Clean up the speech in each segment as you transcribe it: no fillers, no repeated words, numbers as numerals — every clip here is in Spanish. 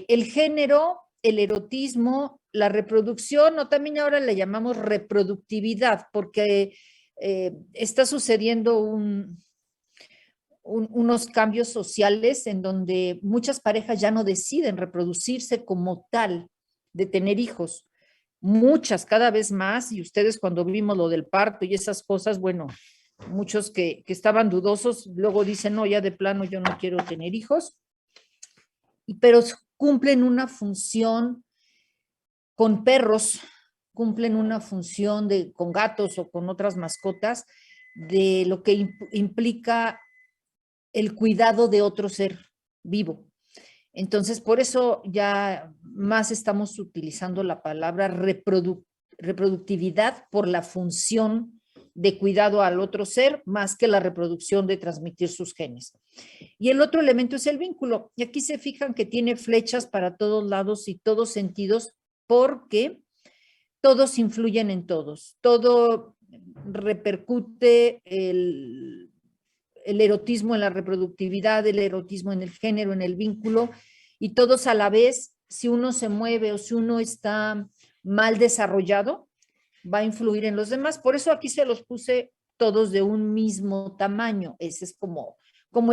el género, el erotismo, la reproducción, o también ahora le llamamos reproductividad, porque está sucediendo unos cambios sociales en donde muchas parejas ya no deciden reproducirse como tal, de tener hijos. Muchas, cada vez más, y ustedes cuando vimos lo del parto y esas cosas, bueno, muchos que estaban dudosos, luego dicen, no, ya de plano yo no quiero tener hijos, pero cumplen una función con perros, cumplen una función con gatos o con otras mascotas, de lo que implica el cuidado de otro ser vivo. Entonces, por eso ya más estamos utilizando la palabra reproductividad por la función de cuidado al otro ser, más que la reproducción de transmitir sus genes. Y el otro elemento es el vínculo. Y aquí se fijan que tiene flechas para todos lados y todos sentidos, porque todos influyen en todos. Todo repercute el erotismo en la reproductividad, el erotismo en el género, en el vínculo, y todos a la vez, si uno se mueve o si uno está mal desarrollado, va a influir en los demás. Por eso aquí se los puse todos de un mismo tamaño. Ese es como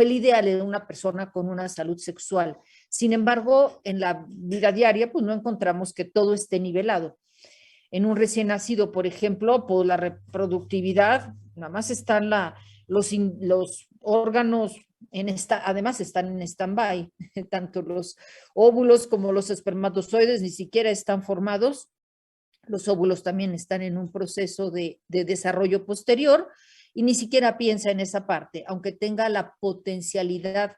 el ideal de una persona con una salud sexual. Sin embargo, en la vida diaria, pues no encontramos que todo esté nivelado. En un recién nacido, por ejemplo, por la reproductividad, nada más están los órganos además están en stand-by, tanto los óvulos como los espermatozoides ni siquiera están formados. Los óvulos también están en un proceso de desarrollo posterior y ni siquiera piensa en esa parte, aunque tenga la potencialidad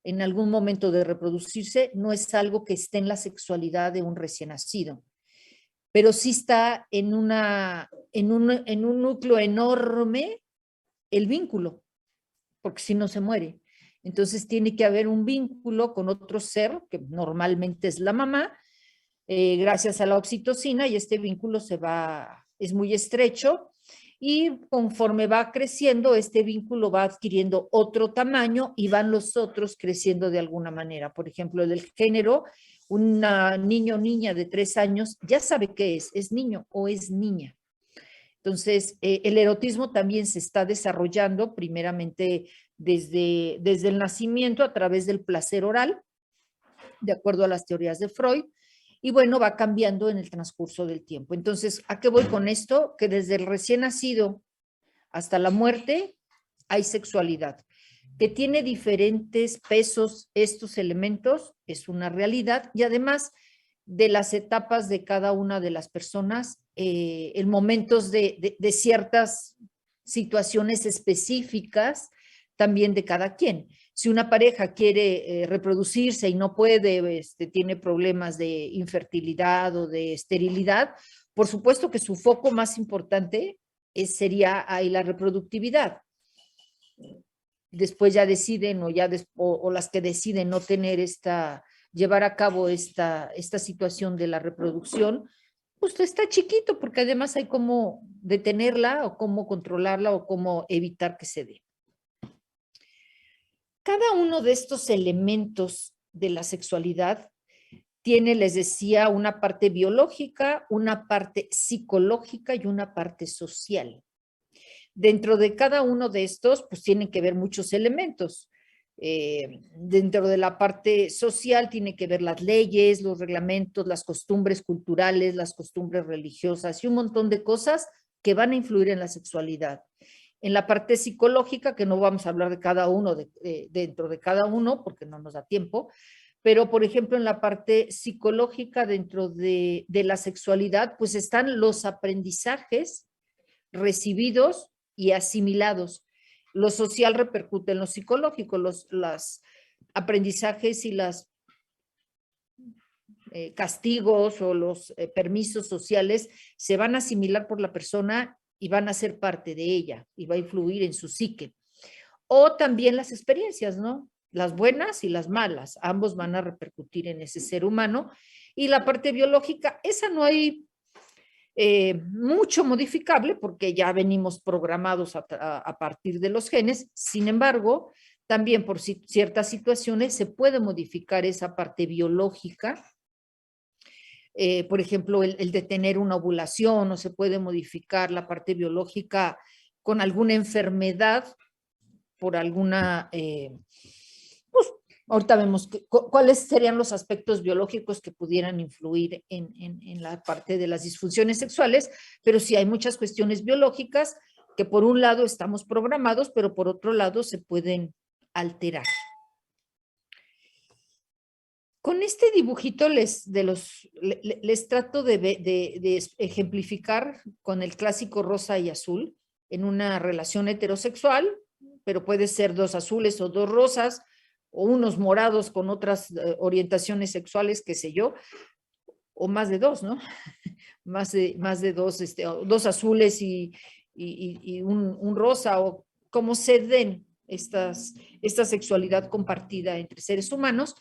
en algún momento de reproducirse, no es algo que esté en la sexualidad de un recién nacido, pero sí está en un núcleo enorme el vínculo, porque si no se muere. Entonces tiene que haber un vínculo con otro ser, que normalmente es la mamá, gracias a la oxitocina, y este vínculo es muy estrecho, y conforme va creciendo, este vínculo va adquiriendo otro tamaño y van los otros creciendo de alguna manera. Por ejemplo, el del género, un niño o niña de 3 años ya sabe qué es niño o es niña. Entonces, el erotismo también se está desarrollando primeramente desde el nacimiento a través del placer oral, de acuerdo a las teorías de Freud, y bueno, va cambiando en el transcurso del tiempo. Entonces, ¿a qué voy con esto? Que desde el recién nacido hasta la muerte hay sexualidad. Que tiene diferentes pesos estos elementos, es una realidad, y además de las etapas de cada una de las personas, en momentos de ciertas situaciones específicas también de cada quien. Si una pareja quiere reproducirse y no puede, tiene problemas de infertilidad o de esterilidad, por supuesto que su foco más importante sería ahí la reproductividad. Después ya deciden o las que deciden no tener llevar a cabo esta situación de la reproducción, pues está chiquito, porque además hay cómo detenerla o cómo controlarla o cómo evitar que se dé. Cada uno de estos elementos de la sexualidad tiene, les decía, una parte biológica, una parte psicológica y una parte social. Dentro de cada uno de estos, pues tienen que ver muchos elementos. Dentro de la parte social tiene que ver las leyes, los reglamentos, las costumbres culturales, las costumbres religiosas y un montón de cosas que van a influir en la sexualidad. En la parte psicológica, que no vamos a hablar de cada uno, dentro de cada uno, porque no nos da tiempo, pero por ejemplo en la parte psicológica dentro de la sexualidad, pues están los aprendizajes recibidos y asimilados. Lo social repercute en lo psicológico, los aprendizajes y los castigos o los permisos sociales se van a asimilar por la persona y van a ser parte de ella y va a influir en su psique. O también las experiencias, ¿no? Las buenas y las malas, ambos van a repercutir en ese ser humano. Y la parte biológica, esa no hay mucho modificable porque ya venimos programados a partir de los genes. Sin embargo, También por ciertas situaciones se puede modificar esa parte biológica. Por ejemplo, el de tener una ovulación, o se puede modificar la parte biológica con alguna enfermedad, por alguna, pues ahorita vemos cuáles serían los aspectos biológicos que pudieran influir en la parte de las disfunciones sexuales, pero sí hay muchas cuestiones biológicas que por un lado estamos programados, pero por otro lado se pueden alterar. Con este dibujito les trato de ejemplificar con el clásico rosa y azul en una relación heterosexual, pero puede ser dos azules o dos rosas, o unos morados con otras orientaciones sexuales, qué sé yo, o más de dos, ¿no? más de dos, dos azules y un rosa, o cómo se den esta sexualidad compartida entre seres humanos,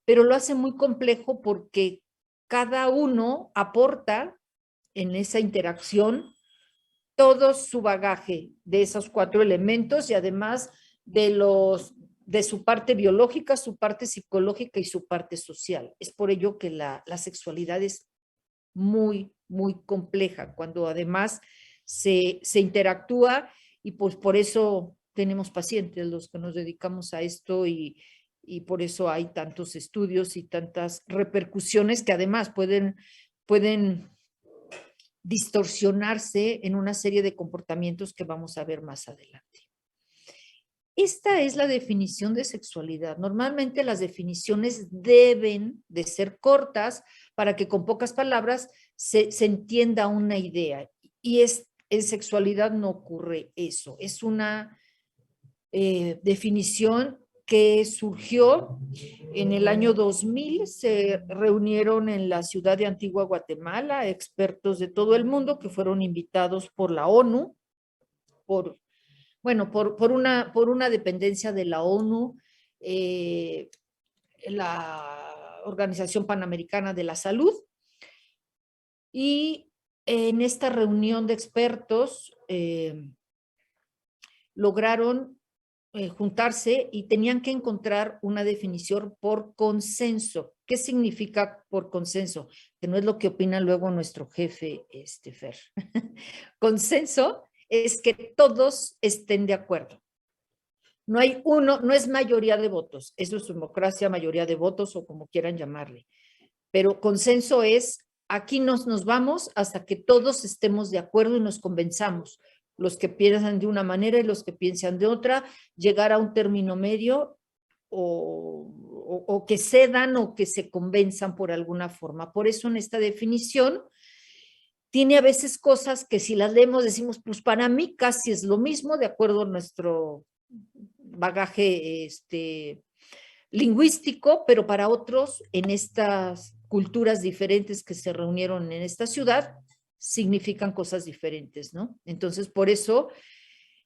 pero lo hace muy complejo porque cada uno aporta en esa interacción todo su bagaje de esos 4 elementos y además de su parte biológica, su parte psicológica y su parte social. Es por ello que la sexualidad es muy, muy compleja, cuando además se interactúa, y pues por eso tenemos pacientes los que nos dedicamos a esto, y por eso hay tantos estudios y tantas repercusiones que además pueden distorsionarse en una serie de comportamientos que vamos a ver más adelante. Esta es la definición de sexualidad. Normalmente las definiciones deben de ser cortas para que con pocas palabras se entienda una idea. Y en sexualidad no ocurre eso. Es una definición que surgió en el año 2000. Se reunieron en la ciudad de Antigua Guatemala expertos de todo el mundo que fueron invitados por la ONU, por una dependencia de la ONU, la Organización Panamericana de la Salud, y en esta reunión de expertos lograron juntarse y tenían que encontrar una definición por consenso. ¿Qué significa por consenso? Que no es lo que opina luego nuestro jefe, Fer. Consenso es que todos estén de acuerdo. No hay uno, no es mayoría de votos, eso es democracia, mayoría de votos o como quieran llamarle. Pero consenso es, aquí nos vamos hasta que todos estemos de acuerdo y nos convenzamos. Los que piensan de una manera y los que piensan de otra, llegar a un término medio o que cedan o que se convenzan por alguna forma. Por eso en esta definición tiene a veces cosas que si las leemos decimos, pues para mí casi es lo mismo, de acuerdo a nuestro bagaje lingüístico, pero para otros en estas culturas diferentes que se reunieron en esta ciudad significan cosas diferentes, ¿no? Entonces, por eso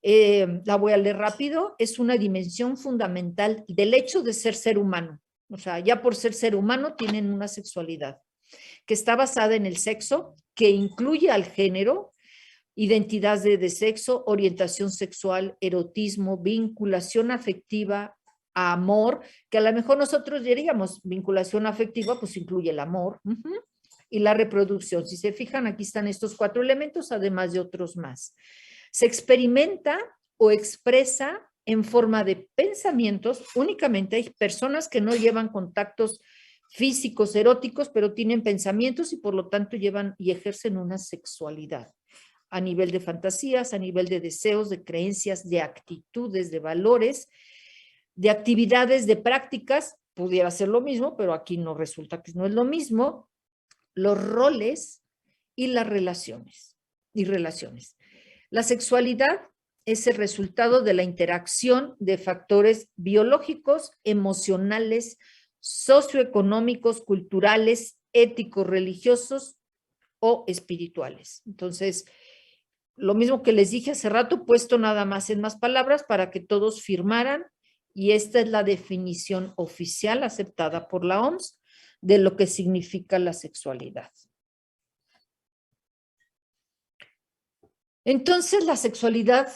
la voy a leer rápido. Es una dimensión fundamental del hecho de ser humano. O sea, ya por ser humano tienen una sexualidad que está basada en el sexo, que incluye al género, identidad de sexo, orientación sexual, erotismo, vinculación afectiva, amor, que a lo mejor nosotros diríamos vinculación afectiva, pues incluye el amor, y la reproducción. Si se fijan, aquí están estos 4 elementos, además de otros más. Se experimenta o expresa en forma de pensamientos. Únicamente hay personas que no llevan contactos físicos, eróticos, pero tienen pensamientos y por lo tanto llevan y ejercen una sexualidad a nivel de fantasías, a nivel de deseos, de creencias, de actitudes, de valores, de actividades, de prácticas. Pudiera ser lo mismo, pero aquí no resulta que no es lo mismo. Los roles y las relaciones. La sexualidad es el resultado de la interacción de factores biológicos, emocionales, socioeconómicos, culturales, éticos, religiosos o espirituales. Entonces, lo mismo que les dije hace rato, puesto nada más en más palabras para que todos firmaran, y esta es la definición oficial aceptada por la OMS de lo que significa la sexualidad. Entonces, la sexualidad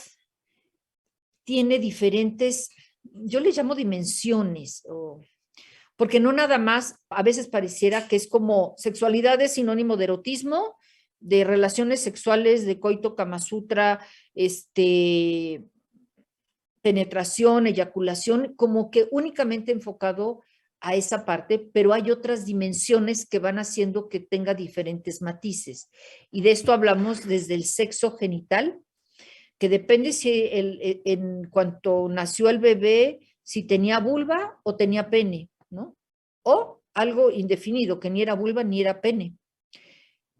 tiene diferentes yo le llamo dimensiones, porque no nada más, a veces pareciera que es como sexualidad es sinónimo de erotismo, de relaciones sexuales, de coito, kama sutra, penetración, eyaculación, como que únicamente enfocado a esa parte, pero hay otras dimensiones que van haciendo que tenga diferentes matices. Y de esto hablamos desde el sexo genital, que depende si en cuanto nació el bebé, si tenía vulva o tenía pene, ¿no? O algo indefinido, que ni era vulva ni era pene.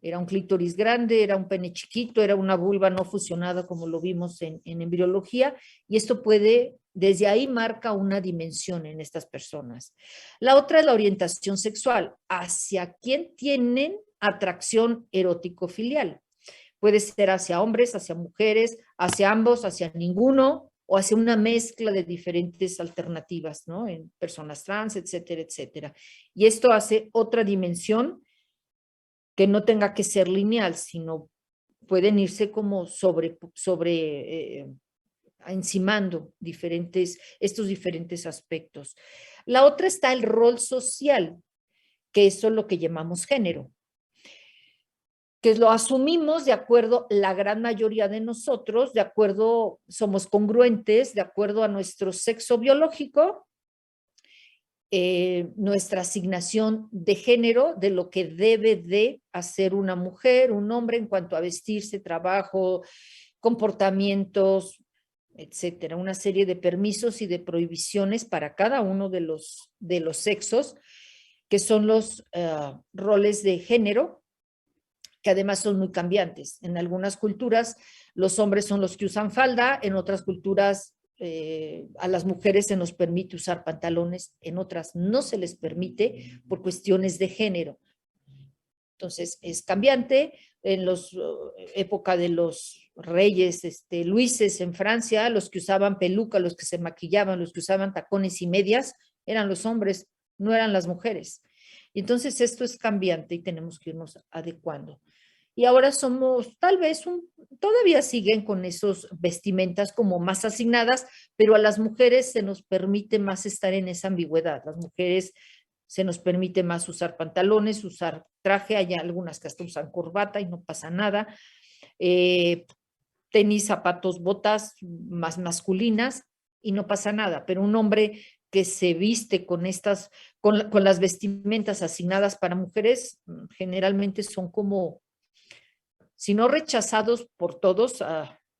Era un clítoris grande, era un pene chiquito, era una vulva no fusionada como lo vimos en embriología, y esto puede, desde ahí marca una dimensión en estas personas. La otra es la orientación sexual, hacia quién tienen atracción erótico-filial. Puede ser hacia hombres, hacia mujeres, hacia ambos, hacia ninguno, o hacia una mezcla de diferentes alternativas, ¿no? En personas trans, etcétera, etcétera. Y esto hace otra dimensión que no tenga que ser lineal, sino pueden irse como encimando estos diferentes aspectos. La otra está el rol social, que eso es lo que llamamos género, que lo asumimos de acuerdo, la gran mayoría de nosotros, de acuerdo, somos congruentes, de acuerdo a nuestro sexo biológico, nuestra asignación de género, de lo que debe de hacer una mujer, un hombre en cuanto a vestirse, trabajo, comportamientos, etcétera, una serie de permisos y de prohibiciones para cada uno de los sexos, que son los roles de género, que además son muy cambiantes. En algunas culturas los hombres son los que usan falda, en otras culturas a las mujeres se nos permite usar pantalones, en otras no se les permite por cuestiones de género. Entonces es cambiante. En la época de los reyes Luises en Francia, los que usaban peluca, los que se maquillaban, los que usaban tacones y medias, eran los hombres, no eran las mujeres. Y entonces esto es cambiante y tenemos que irnos adecuando. Y ahora somos, tal vez, todavía siguen con esos vestimentas como más asignadas, pero a las mujeres se nos permite más estar en esa ambigüedad. Las mujeres se nos permite más usar pantalones, usar traje, hay algunas que hasta usan corbata y no pasa nada. Tenis, zapatos, botas más masculinas y no pasa nada, pero un hombre que se viste con las vestimentas asignadas para mujeres, generalmente son como, si no rechazados por todos,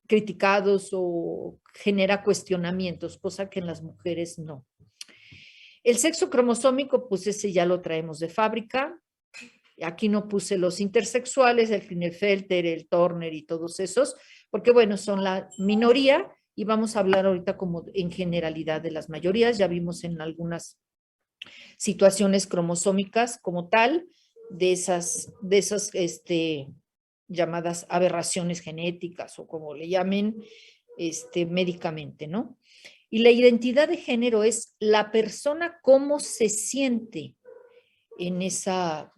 criticados o genera cuestionamientos, cosa que en las mujeres no. El sexo cromosómico, pues ese ya lo traemos de fábrica. Aquí no puse los intersexuales, el Klinefelter, el Turner y todos esos, porque bueno, son la minoría y vamos a hablar ahorita como en generalidad de las mayorías. Ya vimos en algunas situaciones cromosómicas como tal, de esas llamadas aberraciones genéticas o como le llamen médicamente, ¿no? Y la identidad de género es la persona cómo se siente en esa,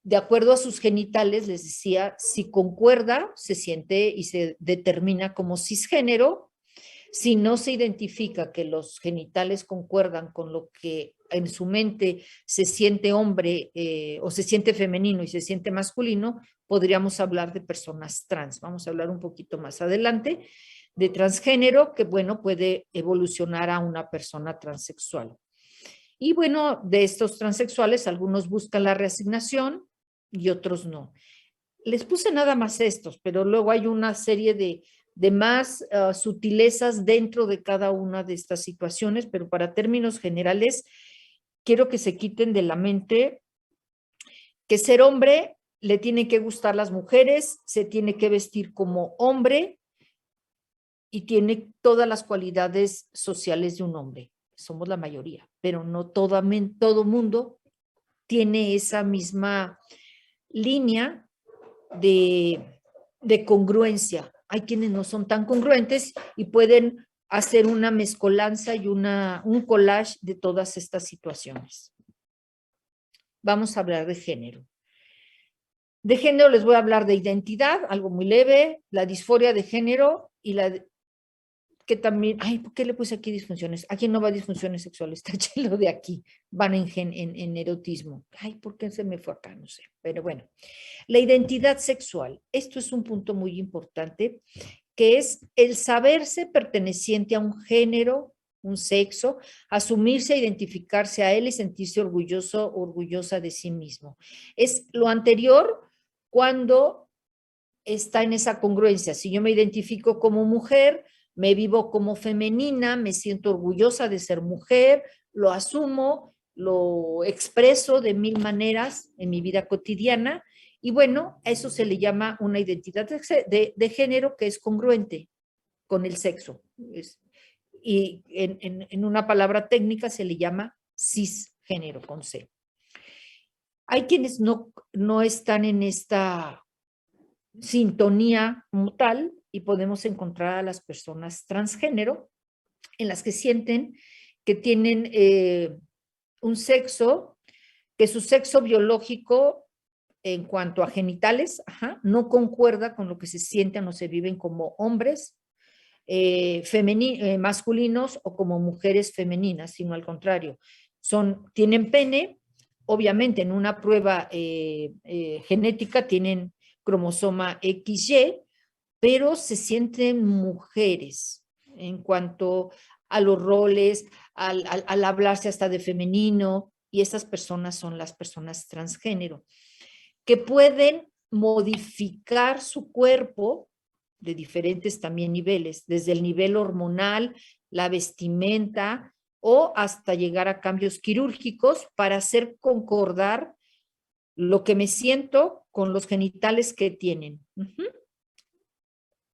de acuerdo a sus genitales, les decía, si concuerda, se siente y se determina como cisgénero. Si no se identifica que los genitales concuerdan con lo que en su mente se siente hombre o se siente femenino y se siente masculino, podríamos hablar de personas trans. Vamos a hablar un poquito más adelante de transgénero, que bueno, puede evolucionar a una persona transexual. Y bueno, de estos transexuales, algunos buscan la reasignación y otros no. Les puse nada más estos, pero luego hay una serie de más sutilezas dentro de cada una de estas situaciones, pero para términos generales, quiero que se quiten de la mente que ser hombre le tiene que gustar las mujeres, se tiene que vestir como hombre y tiene todas las cualidades sociales de un hombre. Somos la mayoría, pero no todo mundo tiene esa misma línea de congruencia. Hay quienes no son tan congruentes y pueden hacer una mezcolanza y un collage de todas estas situaciones. Vamos a hablar de género. De género les voy a hablar de identidad, algo muy leve, la disforia de género y la que también, ay, ¿por qué le puse aquí disfunciones? Aquí no va disfunciones sexuales, táchelo de aquí, van en erotismo. Ay, ¿por qué se me fue acá? No sé, pero bueno. La identidad sexual, esto es un punto muy importante, que es el saberse perteneciente a un género, un sexo, asumirse, identificarse a él y sentirse orgulloso, orgullosa de sí mismo. Es lo anterior cuando está en esa congruencia. Si yo me identifico como mujer, me vivo como femenina, me siento orgullosa de ser mujer, lo asumo, lo expreso de mil maneras en mi vida cotidiana y bueno, a eso se le llama una identidad de género que es congruente con el sexo. Y en una palabra técnica se le llama cisgénero con C. Hay quienes no están en esta sintonía como tal y podemos encontrar a las personas transgénero en las que sienten que tienen un sexo, que su sexo biológico en cuanto a genitales, no concuerda con lo que se sienten o se viven como hombres masculinos o como mujeres femeninas, sino al contrario. Tienen pene, obviamente en una prueba genética tienen cromosoma XY, pero se sienten mujeres en cuanto a los roles, al hablarse hasta de femenino, y esas personas son las personas transgénero, que pueden modificar su cuerpo de diferentes también niveles, desde el nivel hormonal, la vestimenta o hasta llegar a cambios quirúrgicos para hacer concordar lo que me siento con los genitales que tienen.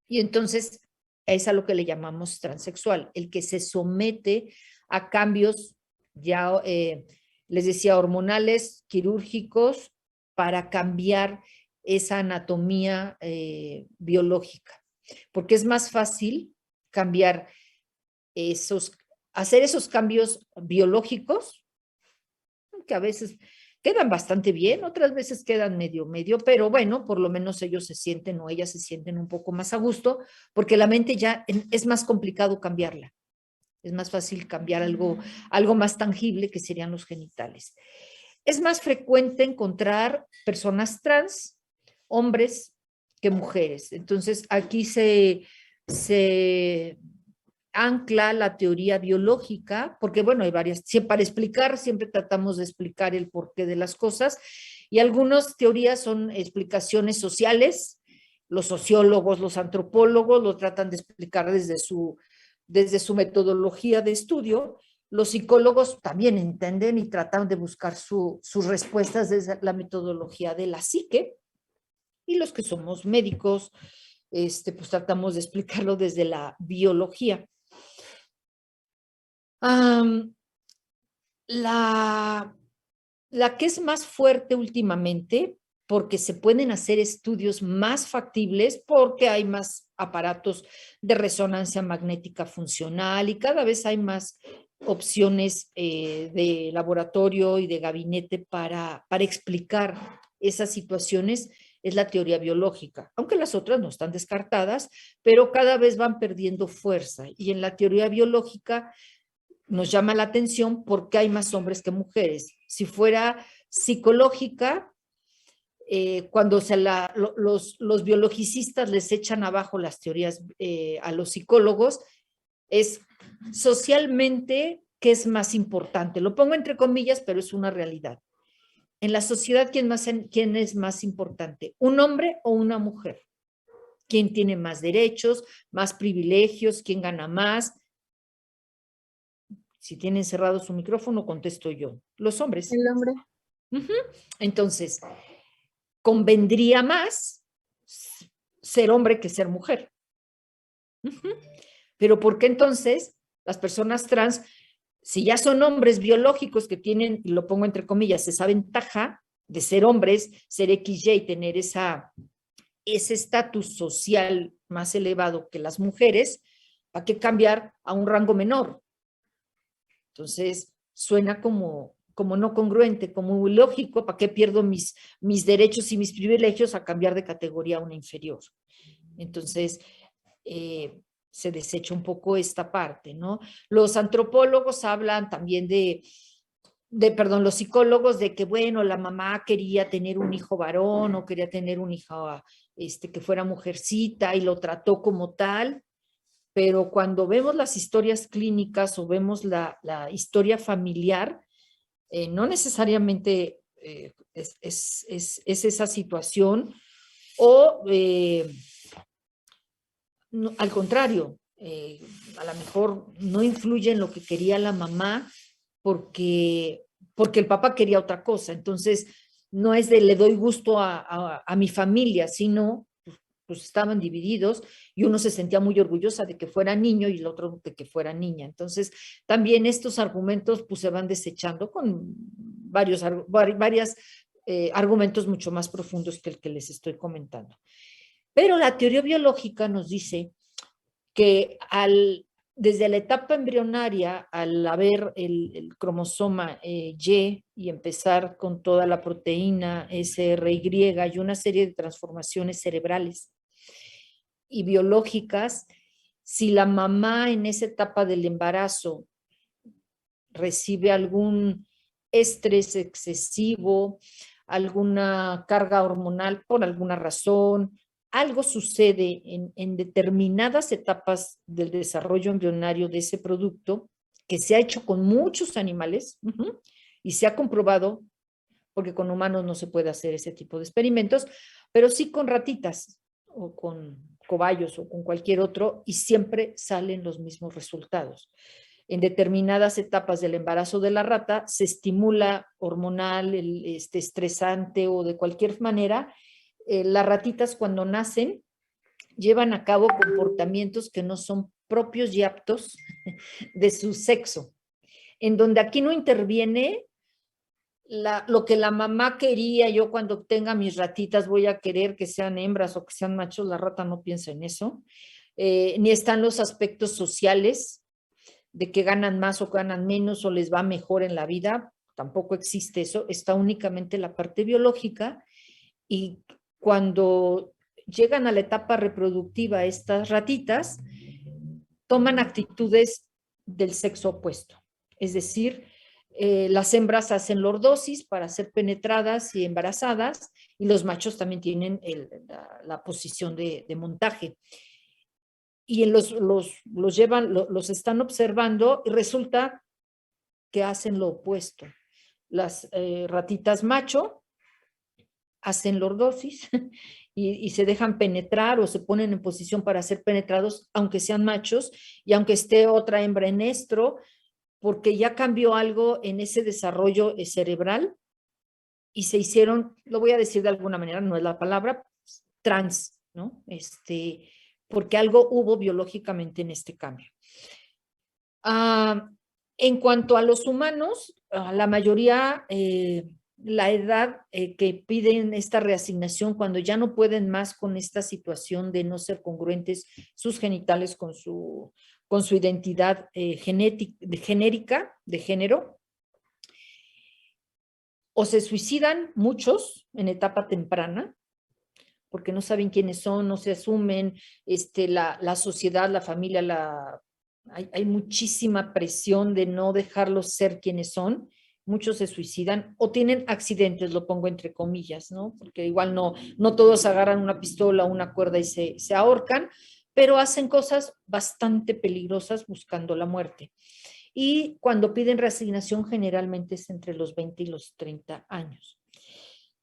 Y entonces es a lo que le llamamos transexual, el que se somete a cambios ya, les decía, hormonales, quirúrgicos, para cambiar esa anatomía biológica. Porque es más fácil cambiar hacer esos cambios biológicos, que a veces quedan bastante bien, otras veces quedan medio, pero bueno, por lo menos ellos se sienten o ellas se sienten un poco más a gusto, porque la mente ya es más complicado cambiarla. Es más fácil cambiar algo más tangible que serían los genitales. Es más frecuente encontrar personas trans, hombres, que mujeres. Entonces, aquí se ancla la teoría biológica, porque bueno, hay varias, para explicar, siempre tratamos de explicar el porqué de las cosas, y algunas teorías son explicaciones sociales, los sociólogos, los antropólogos lo tratan de explicar desde su metodología de estudio, los psicólogos también entienden y tratan de buscar sus respuestas desde la metodología de la psique, y los que somos médicos, pues tratamos de explicarlo desde la biología. La que es más fuerte últimamente, porque se pueden hacer estudios más factibles, porque hay más aparatos de resonancia magnética funcional y cada vez hay más opciones de laboratorio y de gabinete para explicar esas situaciones, es la teoría biológica, aunque las otras no están descartadas, pero cada vez van perdiendo fuerza. Y en la teoría biológica nos llama la atención porque hay más hombres que mujeres. Si fuera psicológica, cuando los biologicistas les echan abajo las teorías a los psicólogos, es socialmente qué es más importante. Lo pongo entre comillas, pero es una realidad. En la sociedad, ¿quién es más importante? ¿Un hombre o una mujer? ¿Quién tiene más derechos, más privilegios? ¿Quién gana más? Si tienen cerrado su micrófono, contesto yo. Los hombres. El hombre. Entonces, convendría más ser hombre que ser mujer. Pero ¿por qué entonces las personas trans, si ya son hombres biológicos que tienen, y lo pongo entre comillas, esa ventaja de ser hombres, ser XY y tener ese estatus social más elevado que las mujeres, ¿para qué cambiar a un rango menor? Entonces, suena como no congruente, como ilógico, ¿para qué pierdo mis derechos y mis privilegios a cambiar de categoría a una inferior? Entonces, se desecha un poco esta parte, ¿no? Los antropólogos hablan también perdón, los psicólogos de que, bueno, la mamá quería tener un hijo varón o quería tener un hijo que fuera mujercita y lo trató como tal, pero cuando vemos las historias clínicas o vemos la historia familiar, no necesariamente es esa situación o no, al contrario, a lo mejor no influye en lo que quería la mamá porque el papá quería otra cosa. Entonces, no es de le doy gusto a mi familia, sino pues estaban divididos y uno se sentía muy orgullosa de que fuera niño y el otro de que fuera niña. Entonces, también estos argumentos pues se van desechando con varios argumentos mucho más profundos que el que les estoy comentando. Pero la teoría biológica nos dice que desde la etapa embrionaria, al haber el cromosoma Y empezar con toda la proteína SRY y una serie de transformaciones cerebrales y biológicas, si la mamá en esa etapa del embarazo recibe algún estrés excesivo, alguna carga hormonal por alguna razón, algo sucede en determinadas etapas del desarrollo embrionario de ese producto que se ha hecho con muchos animales y se ha comprobado, porque con humanos no se puede hacer ese tipo de experimentos, pero sí con ratitas o con cobayos o con cualquier otro y siempre salen los mismos resultados. En determinadas etapas del embarazo de la rata se estimula hormonal, estresante o de cualquier manera. Las ratitas cuando nacen llevan a cabo comportamientos que no son propios y aptos de su sexo, en donde aquí no interviene lo que la mamá quería. Yo cuando tenga mis ratitas voy a querer que sean hembras o que sean machos. La rata no piensa en eso. Ni están los aspectos sociales de que ganan más o ganan menos o les va mejor en la vida. Tampoco existe eso. Está únicamente la parte biológica y cuando llegan a la etapa reproductiva estas ratitas, toman actitudes del sexo opuesto. Es decir, las hembras hacen lordosis para ser penetradas y embarazadas y los machos también tienen la posición de montaje. Y los llevan, los están observando y resulta que hacen lo opuesto. Las ratitas macho hacen lordosis y se dejan penetrar o se ponen en posición para ser penetrados, aunque sean machos y aunque esté otra hembra en estro, porque ya cambió algo en ese desarrollo cerebral y se hicieron, lo voy a decir de alguna manera, no es la palabra, trans, ¿no? Porque algo hubo biológicamente en este cambio. En cuanto a los humanos, la mayoría, la edad que piden esta reasignación cuando ya no pueden más con esta situación de no ser congruentes sus genitales con su identidad genérica, de género, o se suicidan muchos en etapa temprana, porque no saben quiénes son, no se asumen, la sociedad, la familia, hay muchísima presión de no dejarlos ser quienes son. Muchos se suicidan o tienen accidentes, lo pongo entre comillas, ¿no? Porque igual no todos agarran una pistola o una cuerda y se ahorcan, pero hacen cosas bastante peligrosas buscando la muerte. Y cuando piden reasignación generalmente es entre los 20 y los 30 años.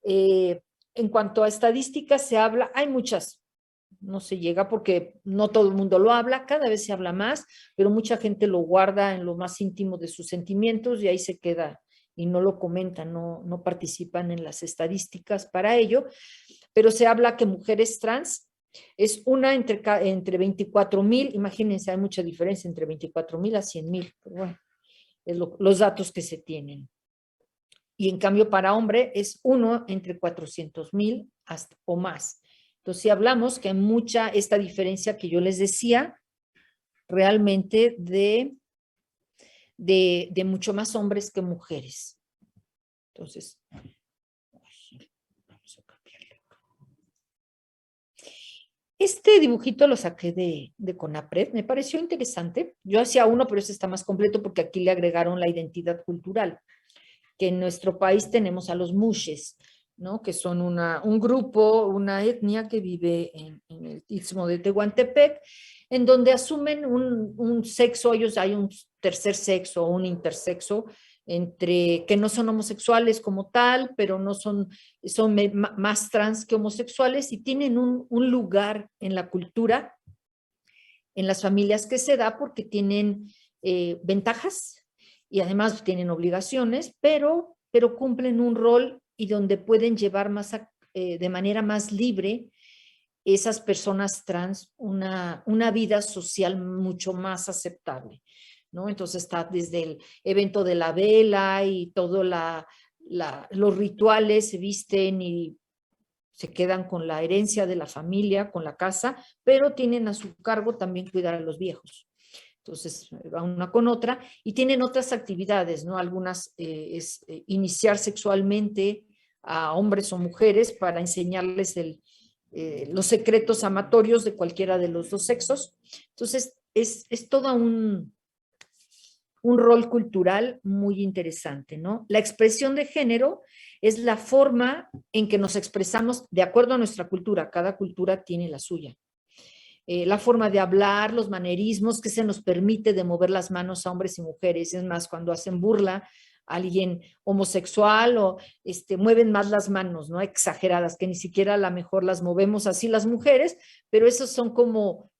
En cuanto a estadísticas se habla, hay muchas, no se llega porque no todo el mundo lo habla, cada vez se habla más, pero mucha gente lo guarda en lo más íntimo de sus sentimientos y ahí se queda y no lo comentan, no participan en las estadísticas para ello, pero se habla que mujeres trans es una entre 24,000, imagínense, hay mucha diferencia entre 24,000 a 100,000, pero bueno, es los datos que se tienen. Y en cambio para hombre es uno entre 400,000 o más. Entonces, si hablamos que hay mucha esta diferencia que yo les decía, realmente de mucho más hombres que mujeres. Entonces, vamos a cambiarle. Este dibujito lo saqué de CONAPRED, me pareció interesante. Yo hacía uno, pero este está más completo porque aquí le agregaron la identidad cultural, que en nuestro país tenemos a los mushes, ¿no? Que son un grupo, una etnia que vive en el istmo de Tehuantepec, en donde asumen un sexo, ellos hay un tercer sexo o un intersexo, entre que no son homosexuales como tal, pero no son, más trans que homosexuales y tienen un lugar en la cultura, en las familias que se da porque tienen ventajas y además tienen obligaciones, pero cumplen un rol y donde pueden llevar de manera más libre esas personas trans una vida social mucho más aceptable, ¿no? Entonces está desde el evento de la vela y todo los rituales se visten y se quedan con la herencia de la familia, con la casa, pero tienen a su cargo también cuidar a los viejos. Entonces, va una con otra y tienen otras actividades, ¿no? Algunas es iniciar sexualmente a hombres o mujeres para enseñarles los secretos amatorios de cualquiera de los dos sexos. Entonces, es todo un rol cultural muy interesante, ¿no? La expresión de género es la forma en que nos expresamos de acuerdo a nuestra cultura. Cada cultura tiene la suya. La forma de hablar, los manerismos que se nos permite de mover las manos a hombres y mujeres. Es más, cuando hacen burla a alguien homosexual o mueven más las manos, ¿no? Exageradas, que ni siquiera a lo mejor las movemos así las mujeres, pero esos son como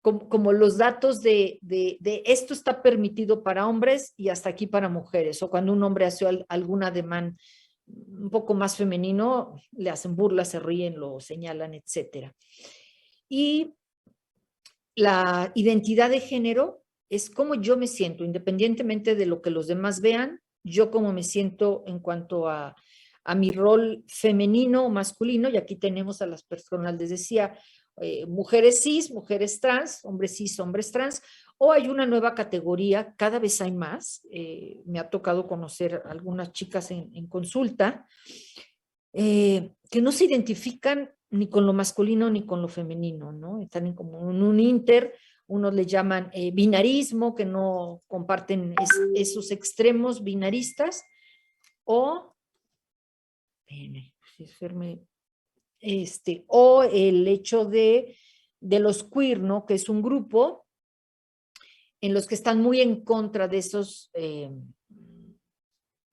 los datos de esto está permitido para hombres y hasta aquí para mujeres. O cuando un hombre hace algún ademán un poco más femenino, le hacen burlas, se ríen, lo señalan, etcétera. Y la identidad de género es cómo yo me siento, independientemente de lo que los demás vean, yo cómo me siento en cuanto a mi rol femenino o masculino, y aquí tenemos a las personas, les decía, mujeres cis, mujeres trans, hombres cis, hombres trans, o hay una nueva categoría, cada vez hay más, me ha tocado conocer algunas chicas en consulta, que no se identifican ni con lo masculino ni con lo femenino, ¿no? Están como en un inter, unos le llaman binarismo, que no comparten esos extremos binaristas, o, o el hecho de los queer, ¿no? Que es un grupo en los que están muy en contra de esos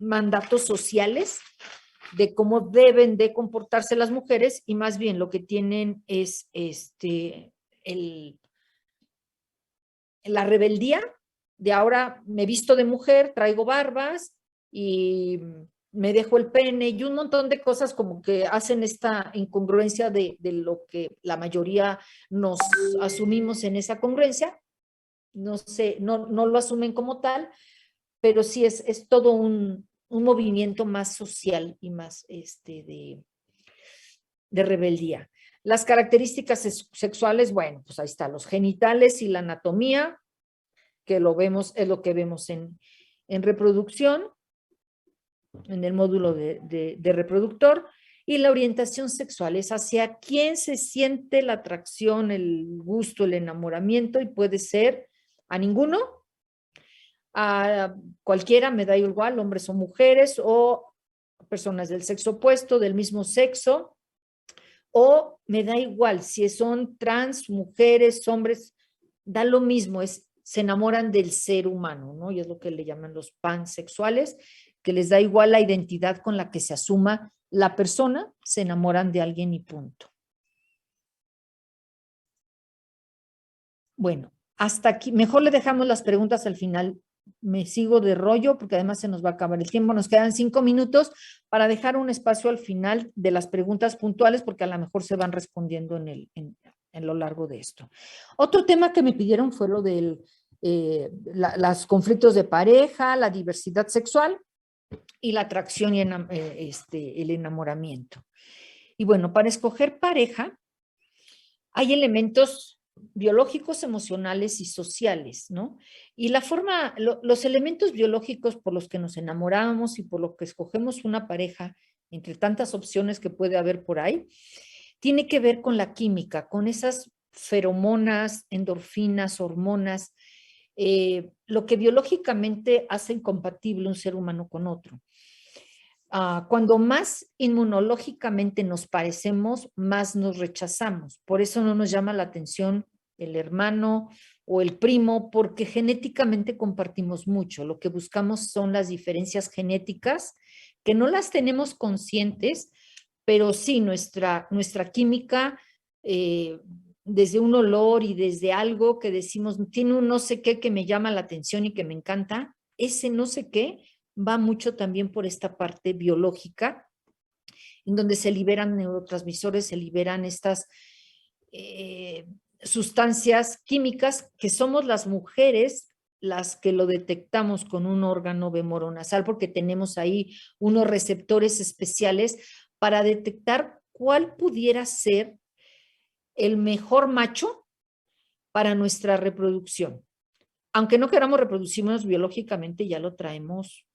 mandatos sociales de cómo deben de comportarse las mujeres y más bien lo que tienen es la rebeldía de ahora me visto de mujer, traigo barbas y me dejo el pene y un montón de cosas como que hacen esta incongruencia de lo que la mayoría nos asumimos en esa congruencia. No sé, no lo asumen como tal, pero sí es todo un movimiento más social y más de rebeldía. Las características sexuales, bueno, pues ahí está, los genitales y la anatomía, que lo vemos, es lo que vemos en reproducción, en el módulo de reproductor, y la orientación sexual es hacia quién se siente la atracción, el gusto, el enamoramiento, y puede ser a ninguno, a cualquiera, me da igual, hombres o mujeres, o personas del sexo opuesto, del mismo sexo, o me da igual si son trans, mujeres, hombres, da lo mismo, se enamoran del ser humano, ¿no? Y es lo que le llaman los pansexuales, que les da igual la identidad con la que se asuma la persona, se enamoran de alguien y punto. Bueno, hasta aquí, mejor le dejamos las preguntas al final. Me sigo de rollo porque además se nos va a acabar el tiempo. Nos quedan 5 minutos para dejar un espacio al final de las preguntas puntuales porque a lo mejor se van respondiendo en lo largo de esto. Otro tema que me pidieron fue lo de los conflictos de pareja, la diversidad sexual y la atracción y el enamoramiento. Y bueno, para escoger pareja hay elementos biológicos, emocionales y sociales, ¿no? Y los elementos biológicos por los que nos enamoramos y por los que escogemos una pareja, entre tantas opciones que puede haber por ahí, tiene que ver con la química, con esas feromonas, endorfinas, hormonas, lo que biológicamente hace incompatible un ser humano con otro. Cuando más inmunológicamente nos parecemos, más nos rechazamos. Por eso no nos llama la atención el hermano o el primo, porque genéticamente compartimos mucho. Lo que buscamos son las diferencias genéticas, que no las tenemos conscientes, pero sí nuestra química, desde un olor y desde algo que decimos, tiene un no sé qué que me llama la atención y que me encanta, ese no sé qué va mucho también por esta parte biológica, en donde se liberan neurotransmisores, se liberan estas sustancias químicas que somos las mujeres las que lo detectamos con un órgano vemoronasal, porque tenemos ahí unos receptores especiales para detectar cuál pudiera ser el mejor macho para nuestra reproducción. Aunque no queramos reproducirnos biológicamente, ya lo traemos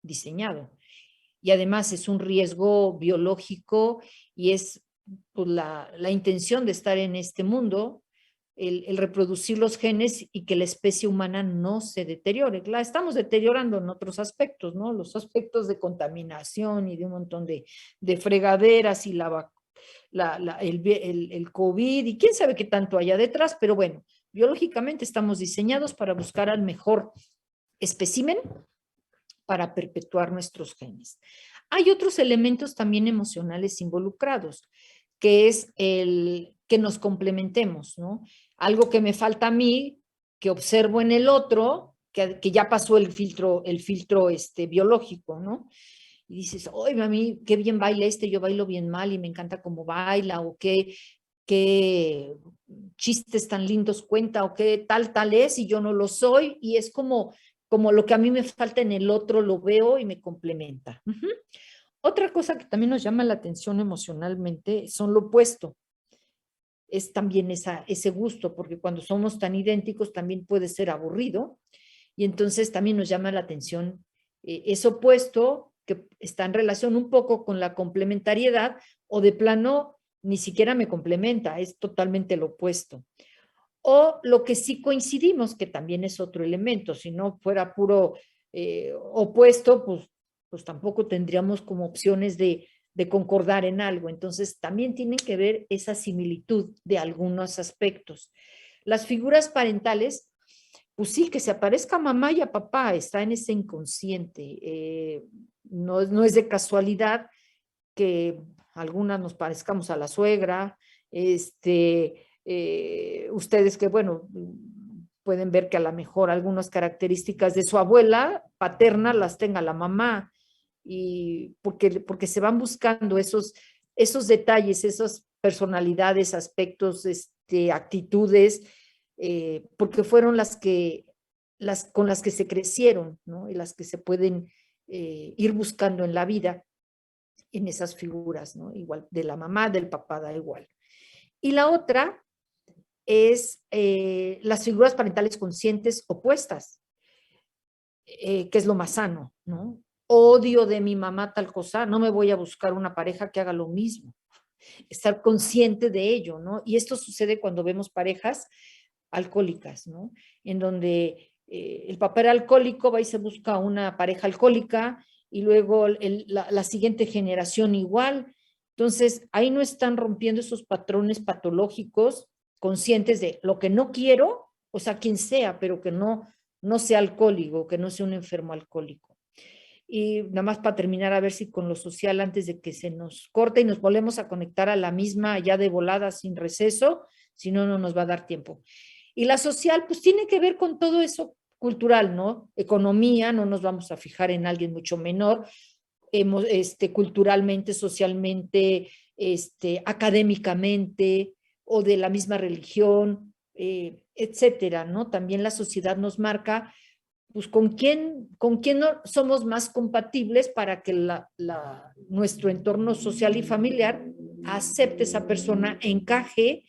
diseñado. Y además es un riesgo biológico y es pues, la intención de estar en este mundo, el reproducir los genes y que la especie humana no se deteriore. La estamos deteriorando en otros aspectos, ¿no? Los aspectos de contaminación y de un montón de fregaderas y el COVID y quién sabe qué tanto haya detrás, pero bueno, biológicamente estamos diseñados para buscar al mejor espécimen para perpetuar nuestros genes. Hay otros elementos también emocionales involucrados, que es el que nos complementemos, ¿no? Algo que me falta a mí, que observo en el otro, que ya pasó el filtro biológico, ¿no? Y dices, oye, mami, qué bien baila yo bailo bien mal y me encanta cómo baila, o qué chistes tan lindos cuenta, o qué tal es y yo no lo soy, y es como lo que a mí me falta en el otro lo veo y me complementa. Otra cosa que también nos llama la atención emocionalmente son lo opuesto. Es también ese gusto, porque cuando somos tan idénticos también puede ser aburrido, y entonces también nos llama la atención ese opuesto que está en relación un poco con la complementariedad, o de plano ni siquiera me complementa, es totalmente lo opuesto. O lo que sí coincidimos, que también es otro elemento, si no fuera puro opuesto, pues tampoco tendríamos como opciones de concordar en algo. Entonces, también tienen que ver esa similitud de algunos aspectos. Las figuras parentales, pues sí, que se aparezca a mamá y a papá, está en ese inconsciente. No es de casualidad que algunas nos parezcamos a la suegra, ustedes que, bueno, pueden ver que a lo mejor algunas características de su abuela paterna las tenga la mamá, y porque se van buscando esos detalles, esas personalidades, aspectos, actitudes, porque fueron con las que se crecieron, ¿no? Y las que se pueden ir buscando en la vida, en esas figuras, ¿no? Igual de la mamá, del papá, da igual. Y la otra es las figuras parentales conscientes opuestas, que es lo más sano, ¿no? Odio de mi mamá tal cosa, no me voy a buscar una pareja que haga lo mismo. Estar consciente de ello, ¿no? Y esto sucede cuando vemos parejas alcohólicas, ¿no? En donde el papá era alcohólico, va y se busca una pareja alcohólica, y luego la siguiente generación igual. Entonces, ahí no están rompiendo esos patrones patológicos conscientes de lo que no quiero, o sea, quien sea, pero que no sea alcohólico, que no sea un enfermo alcohólico. Y nada más para terminar, a ver si con lo social, antes de que se nos corte y nos volvemos a conectar a la misma ya de volada sin receso, si no, no nos va a dar tiempo. Y la social, pues tiene que ver con todo eso cultural, ¿no? Economía, no nos vamos a fijar en alguien mucho menor, culturalmente, socialmente, académicamente, o de la misma religión, etcétera, ¿no? También la sociedad nos marca, pues, con quién no somos más compatibles para que nuestro entorno social y familiar acepte esa persona, encaje